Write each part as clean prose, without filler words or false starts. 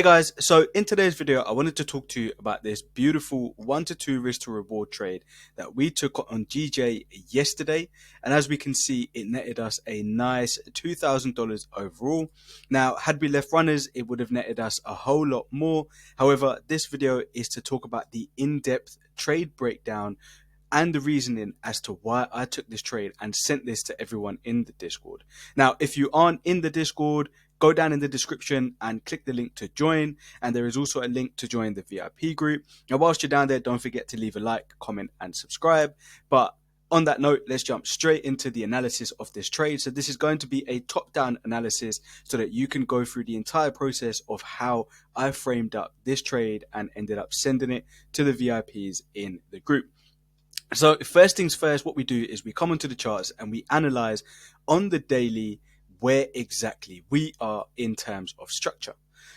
Hey guys, so in today's video, I wanted to talk to you about this beautiful 1 to 2 risk to reward trade that we took on GJ yesterday. And as we can see, it netted us a nice $2,000 overall. Now, had we left runners, it would have netted us a whole lot more. However, this video is to talk about the in-depth trade breakdown and the reasoning as to why I took this trade and sent this to everyone in the Discord. Now, if you aren't in the Discord, go down in the description and click the link to join. And there is also a link to join the VIP group. Now, whilst you're down there, don't forget to leave a like, comment, and subscribe. But on that note, let's jump straight into the analysis of this trade. So this is going to be a top-down analysis so that you can go through the entire process of how I framed up this trade and ended up sending it to the VIPs in the group. So first things first, what we do is we come onto the charts and we analyze on the daily where exactly we are in terms of structure.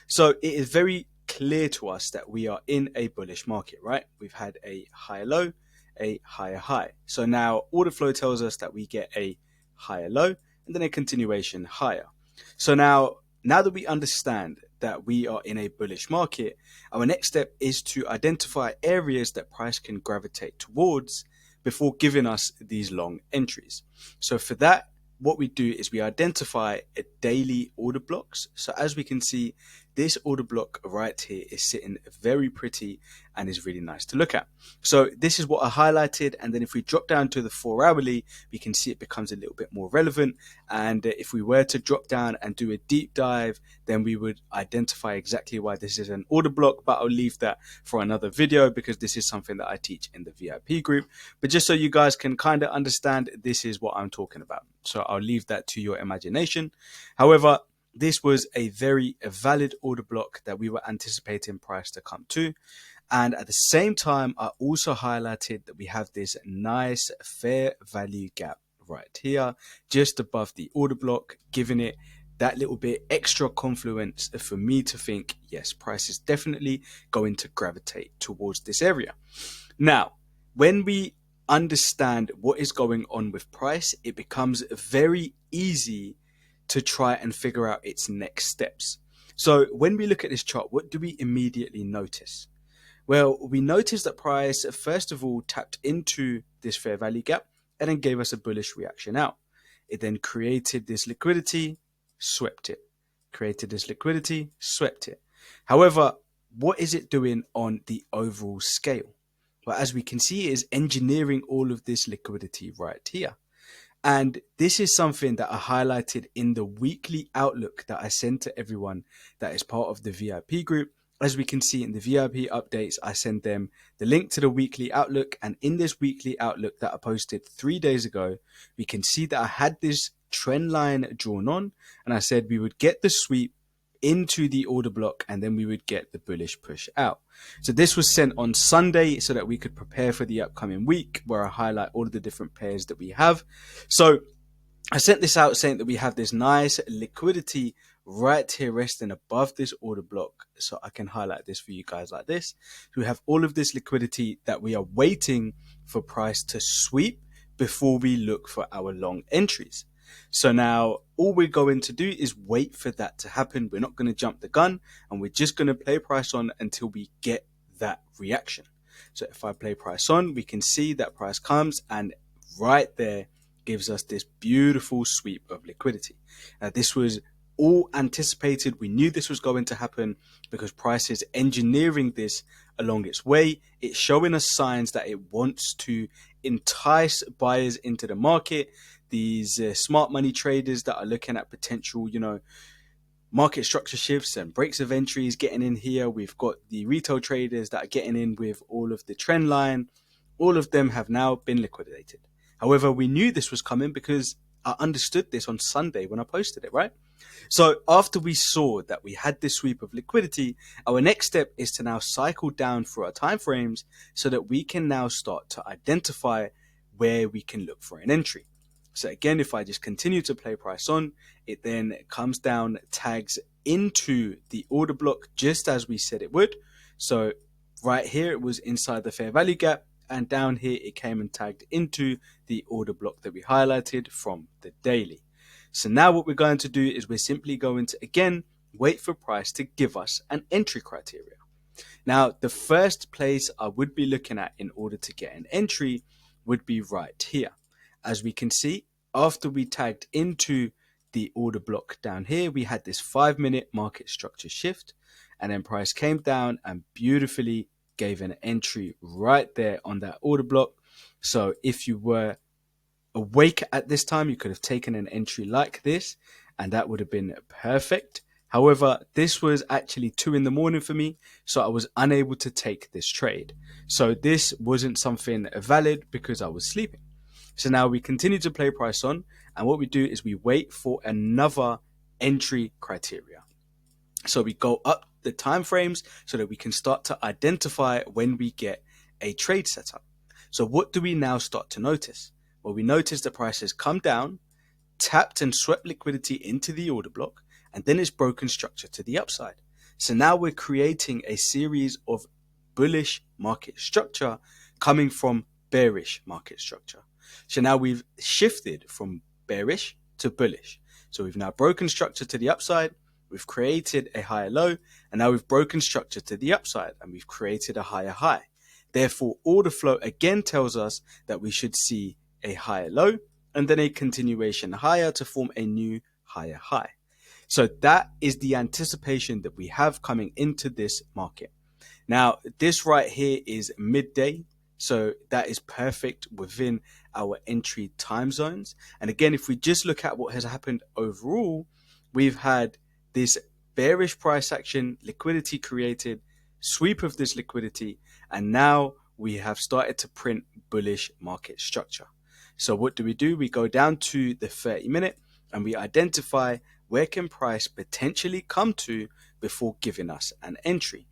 So it is very clear to us that we are in a bullish market, right? We've had a higher low, a higher high. So now order flow tells us that we get a higher low and then a continuation higher. So now that we understand that we are in a bullish market, our next step is to identify areas that price can gravitate towards before giving us these long entries. So for that, what we do is we identify a daily order blocks. So as we can see, this order block right here is sitting very pretty and is really nice to look at. So this is what I highlighted. And then if we drop down to the 4 hourly, we can see it becomes a little bit more relevant. And if we were to drop down and do a deep dive, then we would identify exactly why this is an order block. But I'll leave that for another video because this is something that I teach in the VIP group. But just so you guys can kind of understand, this is what I'm talking about. So I'll leave that to your imagination. However, this was a very valid order block that we were anticipating price to come to. And at the same time, I also highlighted that we have this nice fair value gap right here, just above the order block, giving it that little bit extra confluence for me to think, yes, price is definitely going to gravitate towards this area. Now, when we understand what is going on with price, it becomes very easy to try and figure out its next steps. So when we look at this chart, what do we immediately notice? Well, we notice that price, first of all, tapped into this fair value gap and then gave us a bullish reaction out. It then created this liquidity, swept it. Created this liquidity, swept it. However, what is it doing on the overall scale? Well, as we can see, it is engineering all of this liquidity right here. And this is something that I highlighted in the weekly outlook that I send to everyone that is part of the VIP group. As we can see in the VIP updates, I send them the link to the weekly outlook. And in this weekly outlook that I posted 3 days ago, we can see that I had this trend line drawn on. And I said we would get the sweep into the order block and then we would get the bullish push out. So this was sent on Sunday so that we could prepare for the upcoming week, where I highlight all of the different pairs that we have. So I sent this out saying that we have this nice liquidity right here resting above this order block. So I can highlight this for you guys like this. We have all of this liquidity that we are waiting for price to sweep before we look for our long entries. So now all we're going to do is wait for that to happen. We're not going to jump the gun and we're just going to play price on until we get that reaction. So if I play price on, we can see that price comes and right there gives us this beautiful sweep of liquidity. Now this was all anticipated. We knew this was going to happen because price is engineering this along its way. It's showing us signs that it wants to entice buyers into the market. These smart money traders that are looking at potential, market structure shifts and breaks of entries getting in here. We've got the retail traders that are getting in with all of the trend line. All of them have now been liquidated. However, we knew this was coming because I understood this on Sunday when I posted it, right? So after we saw that we had this sweep of liquidity, our next step is to now cycle down through our time frames so that we can now start to identify where we can look for an entry. So again, if I just continue to play price on, it then comes down, tags into the order block just as we said it would. So right here, it was inside the fair value gap, and down here, it came and tagged into the order block that we highlighted from the daily. So now what we're going to do is we're simply going to, again, wait for price to give us an entry criteria. Now, the first place I would be looking at in order to get an entry would be right here. As we can see, after we tagged into the order block down here, we had this 5-minute market structure shift, and then price came down and beautifully gave an entry right there on that order block. So if you were awake at this time, you could have taken an entry like this, and that would have been perfect. However, this was actually 2 in the morning for me, so I was unable to take this trade. So this wasn't something valid because I was sleeping. So now we continue to play price on, and what we do is we wait for another entry criteria. So we go up the time frames so that we can start to identify when we get a trade setup. So what do we now start to notice? Well, we notice the price has come down, tapped and swept liquidity into the order block, and then it's broken structure to the upside. So now we're creating a series of bullish market structure coming from bearish market structure. So now we've shifted from bearish to bullish. So we've now broken structure to the upside, we've created a higher low, and now we've broken structure to the upside and we've created a higher high. Therefore, order flow again tells us that we should see a higher low and then a continuation higher to form a new higher high. So that is the anticipation that we have coming into this market. Now, this right here is midday, so that is perfect within our entry time zones. And again, if we just look at what has happened overall, we've had this bearish price action, liquidity created, sweep of this liquidity, and now we have started to print bullish market structure. So what do? We go down to the 30-minute and we identify where can price potentially come to before giving us an entry.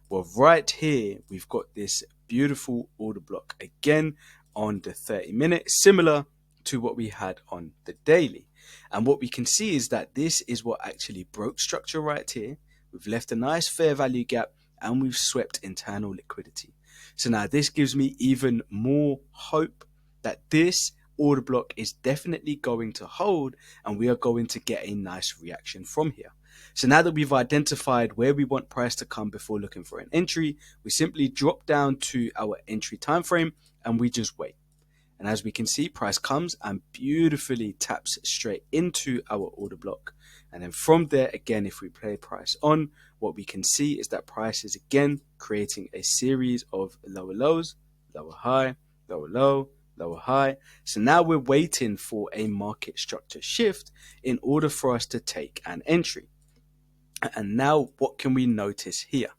Well, right here, we've got this beautiful order block again on the 30-minute, similar to what we had on the daily. And what we can see is that this is what actually broke structure right here. We've left a nice fair value gap and we've swept internal liquidity. So now this gives me even more hope that this order block is definitely going to hold and we are going to get a nice reaction from here. So now that we've identified where we want price to come before looking for an entry, we simply drop down to our entry time frame and we just wait. And as we can see, price comes and beautifully taps straight into our order block. And then from there, again, if we play price on, what we can see is that price is again creating a series of lower lows, lower high, lower low, lower high. So now we're waiting for a market structure shift in order for us to take an entry. And now what can we notice here?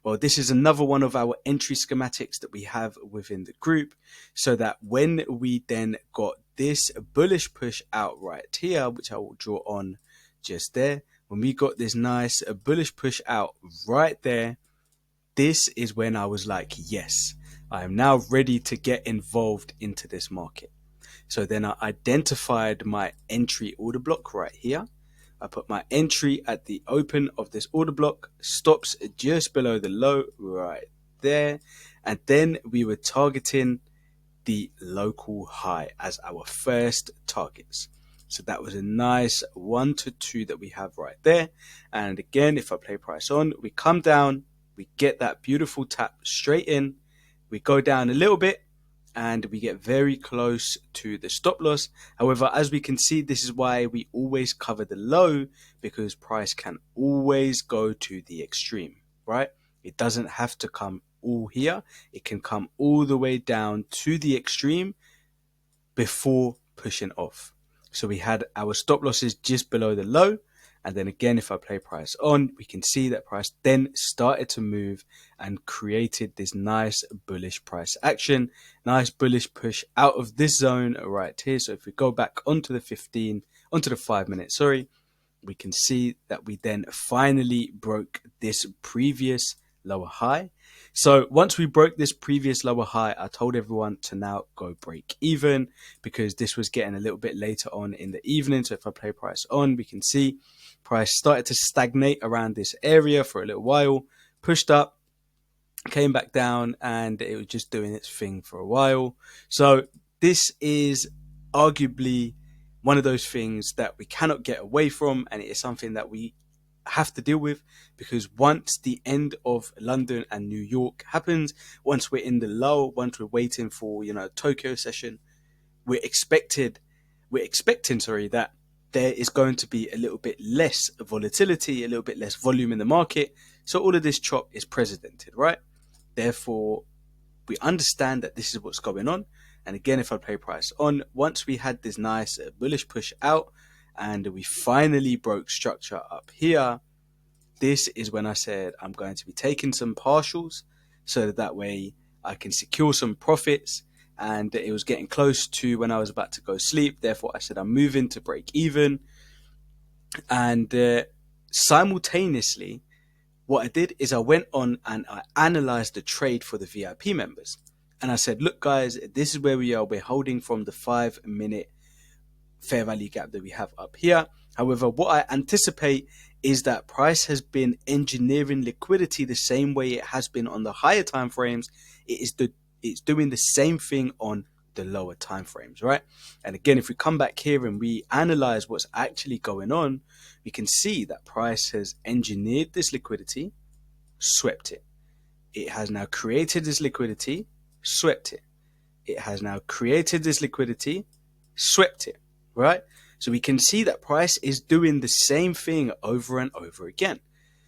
Well, this is another one of our entry schematics that we have within the group, so that when we then got this bullish push out right here, which I will draw on just there, when we got this nice bullish push out right there, this is when I was like, yes, I am now ready to get involved into this market. So then I identified my entry order block right here. I put my entry at the open of this order block, stops just below the low right there. And then we were targeting the local high as our first targets. So that was a nice 1 to 2 that we have right there. And again, if I play price on, we come down, we get that beautiful tap straight in, we go down a little bit, and we get very close to the stop loss. However, as we can see, this is why we always cover the low, because price can always go to the extreme, right? It doesn't have to come all here. It can come all the way down to the extreme before pushing off. So we had our stop losses just below the low. And then again, if I play price on, we can see that price then started to move and created this nice bullish price action, nice bullish push out of this zone right here. So if we go back onto the 5-minute, sorry, we can see that we then finally broke this previous lower high. So once we broke this previous lower high, I told everyone to now go break even, because this was getting a little bit later on in the evening. So if I play price on, we can see price started to stagnate around this area for a little while, pushed up, came back down, and it was just doing its thing for a while. So this is arguably one of those things that we cannot get away from, and it is something that we have to deal with, because once the end of London and New York happens, once we're in the low, once we're waiting for, Tokyo session, we're expecting, that there is going to be a little bit less volatility, a little bit less volume in the market. So all of this chop is precedented, right? Therefore, we understand that this is what's going on. And again, if I play price on, once we had this nice bullish push out and we finally broke structure up here, this is when I said I'm going to be taking some partials so that way I can secure some profits. And it was getting close to when I was about to go sleep. Therefore, I said I'm moving to break even. And simultaneously, what I did is I went on and I analyzed the trade for the VIP members. And I said, look, guys, this is where we are. We're holding from the 5-minute fair value gap that we have up here. However, what I anticipate is that price has been engineering liquidity the same way it has been on the higher time frames. It's doing the same thing on the lower time frames, right? And again, if we come back here and we analyze what's actually going on, we can see that price has engineered this liquidity, swept it. It has now created this liquidity, swept it. It has now created this liquidity, swept it, right? So we can see that price is doing the same thing over and over again.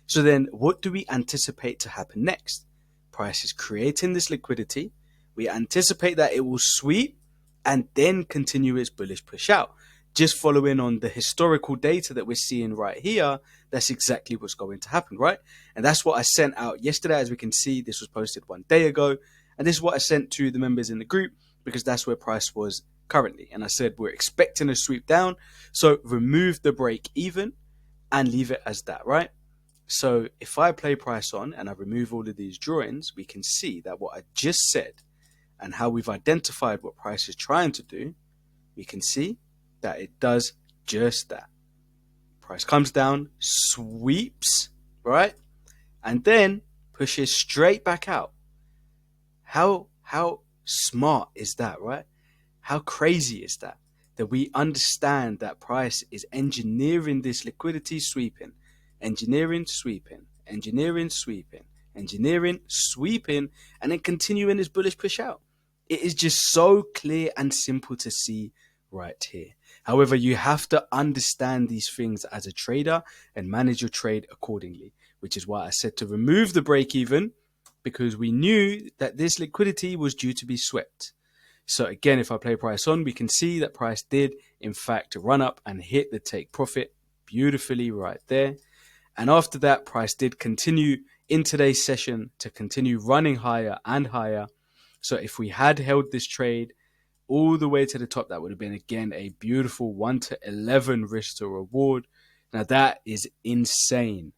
So then what do we anticipate to happen next? Price is creating this liquidity. We anticipate that it will sweep and then continue its bullish push out. Just following on the historical data that we're seeing right here, that's exactly what's going to happen, right? And that's what I sent out yesterday. As we can see, this was posted 1 day ago. And this is what I sent to the members in the group, because that's where price was currently. And I said, we're expecting a sweep down. So remove the break even and leave it as that, right? So if I play price on and I remove all of these drawings, we can see that what I just said and how we've identified what price is trying to do, we can see that it does just that. Price comes down, sweeps, right? And then pushes straight back out. How smart is that, right? How crazy is that? That we understand that price is engineering this liquidity sweeping, engineering, sweeping, engineering, sweeping, engineering, sweeping, and then continuing this bullish push out. It is just so clear and simple to see right here. However, you have to understand these things as a trader and manage your trade accordingly, which is why I said to remove the break even, because we knew that this liquidity was due to be swept. So again, if I play price on, we can see that price did in fact run up and hit the take profit beautifully right there. And after that, price did continue in today's session to continue running higher and higher. So if we had held this trade all the way to the top, that would have been again a beautiful 1 to 11 risk to reward. Now that is insane.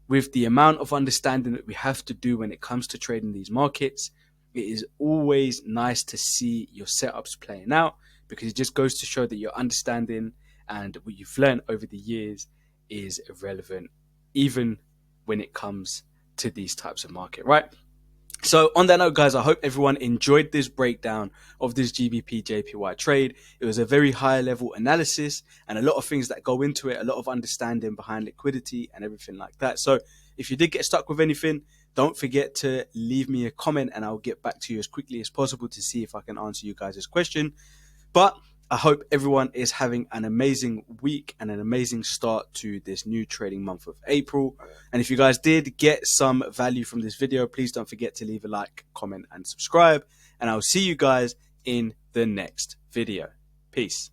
With the amount of understanding that we have to do when it comes to trading these markets, it is always nice to see your setups playing out, because it just goes to show that your understanding and what you've learned over the years is relevant, even when it comes to these types of market, right? So on that note, guys, I hope everyone enjoyed this breakdown of this GBP JPY trade. It was a very high level analysis and a lot of things that go into it, a lot of understanding behind liquidity and everything like that. So if you did get stuck with anything, don't forget to leave me a comment and I'll get back to you as quickly as possible to see if I can answer you guys' question. But I hope everyone is having an amazing week and an amazing start to this new trading month of April. And if you guys did get some value from this video, please don't forget to leave a like, comment, and subscribe. And I'll see you guys in the next video. Peace.